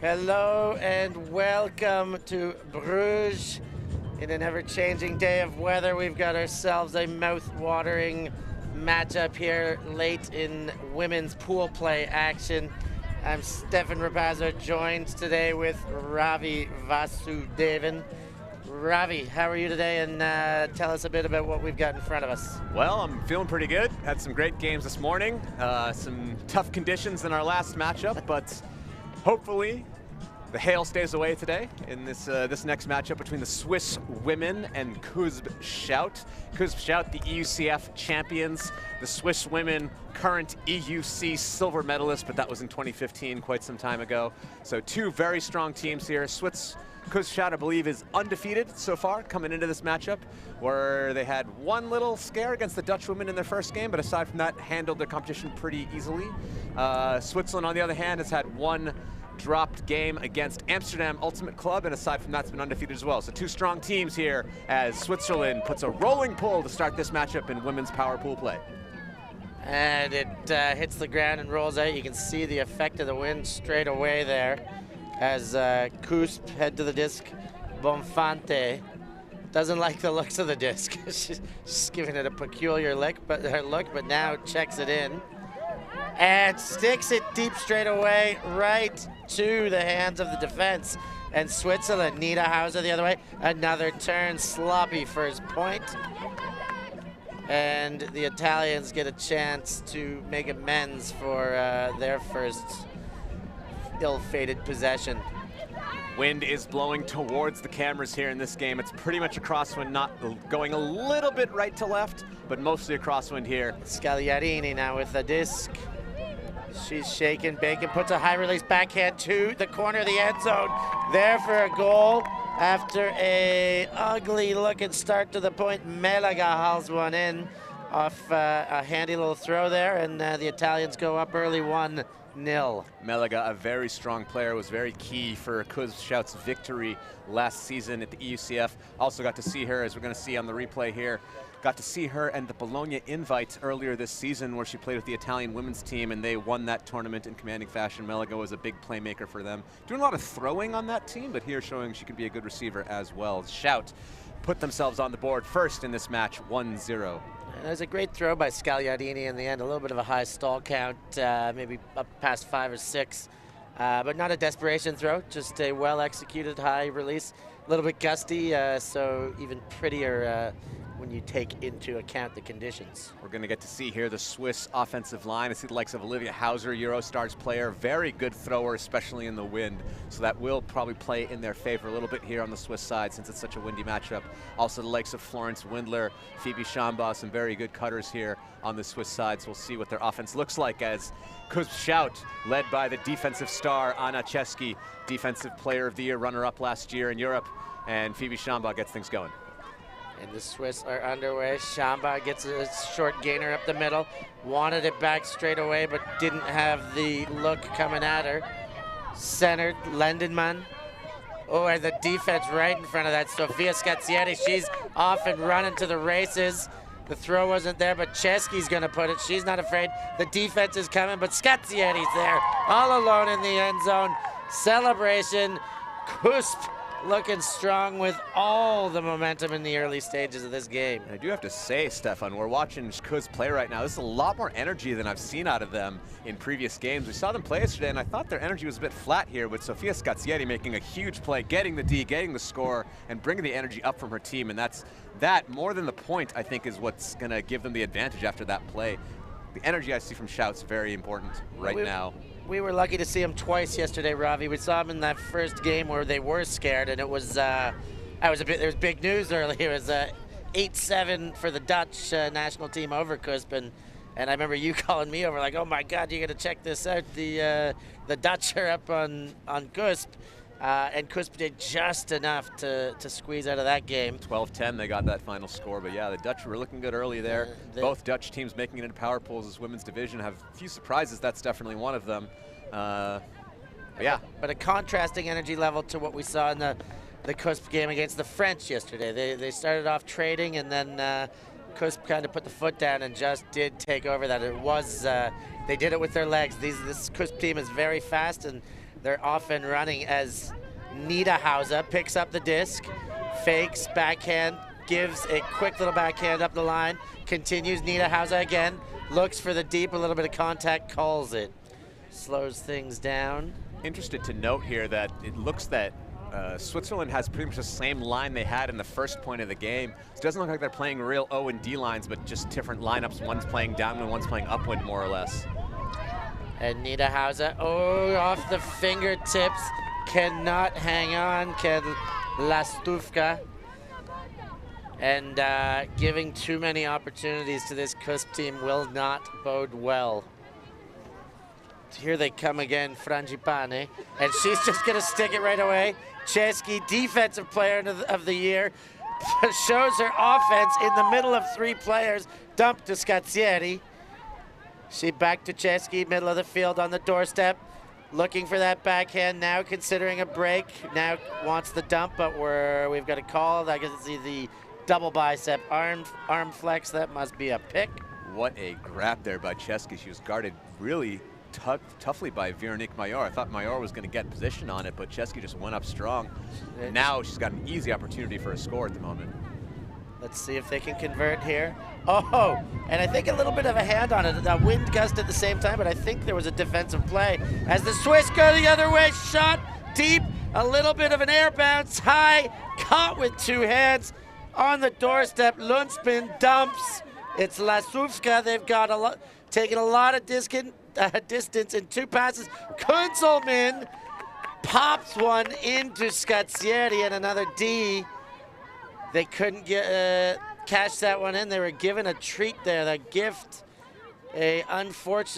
Hello and welcome to Bruges. In an ever-changing day of weather, we've got ourselves a mouth-watering matchup here late in women's pool play action. I'm Stefan Rappazzo, joined today with Ravi Vasudevan. Ravi, how are you today? And tell us a bit about what we've got in front of us. Well, I'm feeling pretty good. Had some great games this morning. Some tough conditions in our last matchup, but hopefully the hail stays away today in this next matchup between the Swiss women and CUSB Shout. CUSB Shout, the EUCF champions. The Swiss women, current EUC silver medalists, but that was in 2015, quite some time ago. So two very strong teams here. CUSB Shout, I believe, is undefeated so far coming into this matchup, where they had one little scare against the Dutch women in their first game, but aside from that, handled their competition pretty easily. Switzerland, on the other hand, has had one dropped game against Amsterdam Ultimate Club, and aside from that, it's been undefeated as well. So two strong teams here as Switzerland puts a rolling pull to start this matchup in women's power pool play. And it hits the ground and rolls out. You can see the effect of the wind straight away there as CUSB head to the disc. Bonfante doesn't like the looks of the disc. She's giving it a peculiar look, but now checks it in and sticks it deep straight away right to the hands of the defense. And Switzerland, Nita Hauser the other way. Another turn, sloppy first point. And the Italians get a chance to make amends for their first ill-fated possession. Wind is blowing towards the cameras here in this game. It's pretty much a crosswind, not going a little bit right to left, but mostly a crosswind here. Scagliarini now with the disc. She's shaking, bacon, puts a high release backhand to the corner of the end zone. There for a goal after a ugly looking start to the point. Melaga hauls one in off a handy little throw there, and the Italians go up early 1-0. Melaga, a very strong player, was very key for CUSB Shout's victory last season at the EUCF. Also got to see her, as we're going to see on the replay here, got to see her and the Bologna Invite earlier this season, where she played with the Italian women's team, and they won that tournament in commanding fashion. Melaga was a big playmaker for them. Doing a lot of throwing on that team, but here showing she could be a good receiver as well. Shout put themselves on the board first in this match, 1-0. There's a great throw by Scagliarini in the end, a little bit of a high stall count, maybe up past 5 or 6, but not a desperation throw, just a well-executed high release. A little bit gusty, so even prettier when you take into account the conditions. We're going to get to see here the Swiss offensive line. I see the likes of Olivia Hauser, Eurostars player, very good thrower, especially in the wind. So that will probably play in their favor a little bit here on the Swiss side, since it's such a windy matchup. Also the likes of Florence Windler, Phoebe Schambach, some very good cutters here on the Swiss side. So we'll see what their offense looks like as CUSB Shout, led by the defensive star Anna Chesky, defensive player of the year, runner-up last year in Europe, and Phoebe Schambach gets things going. And the Swiss are underway. Schambach gets a short gainer up the middle. Wanted it back straight away, but didn't have the look coming at her. Centered, Lendenman. Oh, and the defense right in front of that. Sofia Scazietti, she's off and running to the races. The throw wasn't there, but Chesky's gonna put it. She's not afraid. The defense is coming, but Scazietti's there, all alone in the end zone. Celebration. CUSB looking strong with all the momentum in the early stages of this game. I do have to say, Stefan, we're watching CUSB play right now. This is a lot more energy than I've seen out of them in previous games. We saw them play yesterday, and I thought their energy was a bit flat here, with Sofia Scazietti making a huge play, getting the D, getting the score, and bringing the energy up from her team. And that, more than the point, I think, is what's going to give them the advantage after that play. The energy I see from Shout's very important right now. We were lucky to see them twice yesterday, Ravi. We saw them in that first game where they were scared, and it was there was big news early. It was 8-7 for the Dutch national team over CUSB, and I remember you calling me over like, "Oh my God, you got to check this out. The Dutch are up on CUSB." And CUSB did just enough to squeeze out of that game. 12-10, they got that final score. But yeah, the Dutch were looking good early there. Both Dutch teams making it into power pools as women's division have a few surprises. That's definitely one of them. Yeah. But a contrasting energy level to what we saw in the CUSB game against the French yesterday. They started off trading, and then CUSB kind of put the foot down and just did take over that. It was, they did it with their legs. This CUSB team is very fast, and they're often running as Niederhauser picks up the disc, fakes, backhand, gives a quick little backhand up the line, continues Niederhauser again, looks for the deep, a little bit of contact, calls it. Slows things down. Interested to note here that it looks that Switzerland has pretty much the same line they had in the first point of the game. It doesn't look like they're playing real O and D lines, but just different lineups. One's playing downwind, one's playing upwind, more or less. And Niederhauser, off the fingertips, cannot hang on, can Lastufka. And giving too many opportunities to this CUSB team will not bode well. Here they come again, Frangipane, and she's just gonna stick it right away. Chesky, defensive player of the year, shows her offense in the middle of 3 players, dumped to Scazzieri. She back to Chesky, middle of the field on the doorstep, looking for that backhand, now considering a break, now wants the dump, but we've got a call. I can see the double bicep arm flex, that must be a pick. What a grab there by Chesky. She was guarded really toughly by Veronique Mayor. I thought Mayor was going to get position on it, but Chesky just went up strong. Now she's got an easy opportunity for a score at the moment. Let's see if they can convert here. Oh, and I think a little bit of a hand on it. A wind gust at the same time, but I think there was a defensive play. As the Swiss go the other way, shot deep, a little bit of an air bounce, high, caught with 2 hands on the doorstep. Lundspin dumps. It's Lasufska. They've got taken a lot of distance in 2 passes. Kunzelman pops one into Scazzieri and another D. They couldn't cash that one in. They were given a treat there, the gift, a unfortunate